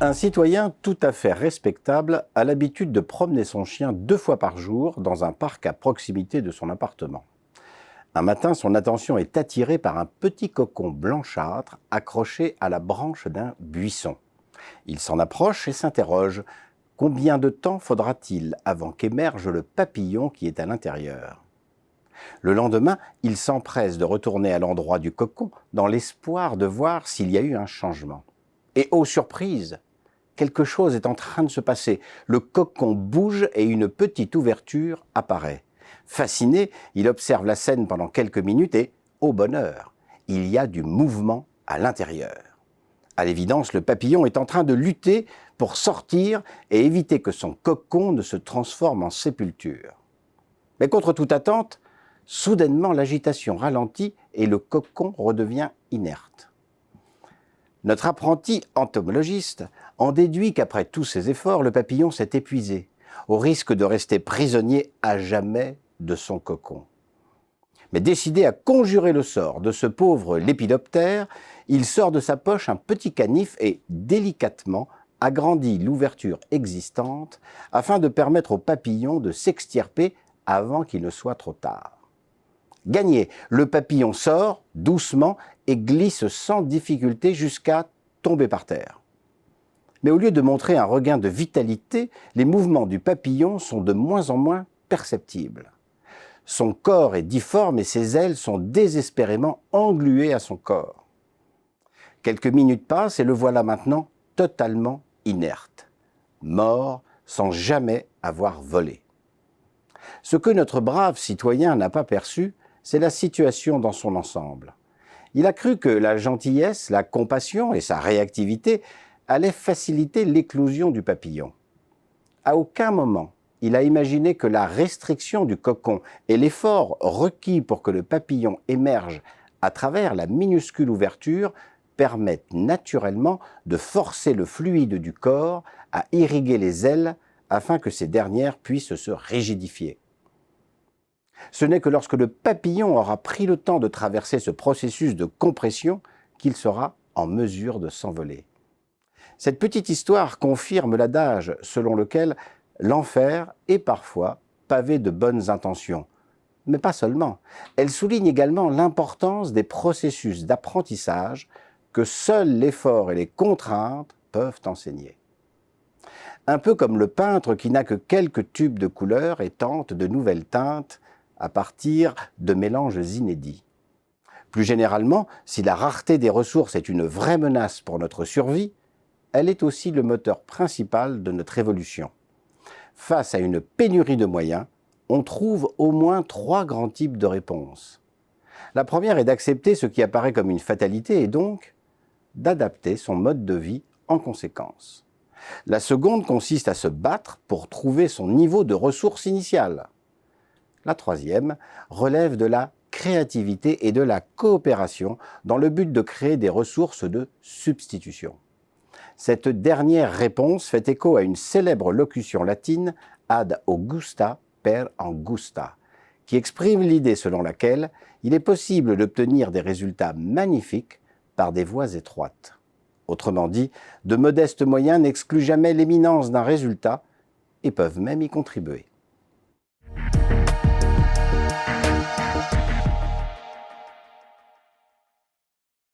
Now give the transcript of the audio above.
Un citoyen tout à fait respectable a l'habitude de promener son chien 2 fois par jour dans un parc à proximité de son appartement. Un matin, son attention est attirée par un petit cocon blanchâtre accroché à la branche d'un buisson. Il s'en approche et s'interroge. Combien de temps faudra-t-il avant qu'émerge le papillon qui est à l'intérieur ? Le lendemain, il s'empresse de retourner à l'endroit du cocon dans l'espoir de voir s'il y a eu un changement. Et oh surprise! Quelque chose est en train de se passer. Le cocon bouge et une petite ouverture apparaît. Fasciné, il observe la scène pendant quelques minutes et, au bonheur, il y a du mouvement à l'intérieur. À l'évidence, le papillon est en train de lutter pour sortir et éviter que son cocon ne se transforme en sépulture. Mais contre toute attente, soudainement l'agitation ralentit et le cocon redevient inerte. Notre apprenti entomologiste en déduit qu'après tous ses efforts, le papillon s'est épuisé, au risque de rester prisonnier à jamais de son cocon. Mais décidé à conjurer le sort de ce pauvre lépidoptère, il sort de sa poche un petit canif et, délicatement, agrandit l'ouverture existante afin de permettre au papillon de s'extirper avant qu'il ne soit trop tard. Gagné, le papillon sort doucement et glisse sans difficulté jusqu'à tomber par terre. Mais au lieu de montrer un regain de vitalité, les mouvements du papillon sont de moins en moins perceptibles. Son corps est difforme et ses ailes sont désespérément engluées à son corps. Quelques minutes passent et le voilà maintenant totalement inerte, mort sans jamais avoir volé. Ce que notre brave citoyen n'a pas perçu, c'est la situation dans son ensemble. Il a cru que la gentillesse, la compassion et sa réactivité allaient faciliter l'éclosion du papillon. À aucun moment, il a imaginé que la restriction du cocon et l'effort requis pour que le papillon émerge à travers la minuscule ouverture permettent naturellement de forcer le fluide du corps à irriguer les ailes afin que ces dernières puissent se rigidifier. Ce n'est que lorsque le papillon aura pris le temps de traverser ce processus de compression qu'il sera en mesure de s'envoler. Cette petite histoire confirme l'adage selon lequel l'enfer est parfois pavé de bonnes intentions. Mais pas seulement. Elle souligne également l'importance des processus d'apprentissage que seul l'effort et les contraintes peuvent enseigner. Un peu comme le peintre qui n'a que quelques tubes de couleurs et tente de nouvelles teintes à partir de mélanges inédits. Plus généralement, si la rareté des ressources est une vraie menace pour notre survie, elle est aussi le moteur principal de notre évolution. Face à une pénurie de moyens, on trouve au moins 3 grands types de réponses. La première est d'accepter ce qui apparaît comme une fatalité et donc d'adapter son mode de vie en conséquence. La seconde consiste à se battre pour trouver son niveau de ressources initiales. La troisième relève de la créativité et de la coopération dans le but de créer des ressources de substitution. Cette dernière réponse fait écho à une célèbre locution latine ad augusta per angusta, qui exprime l'idée selon laquelle il est possible d'obtenir des résultats magnifiques par des voies étroites. Autrement dit, de modestes moyens n'excluent jamais l'éminence d'un résultat et peuvent même y contribuer.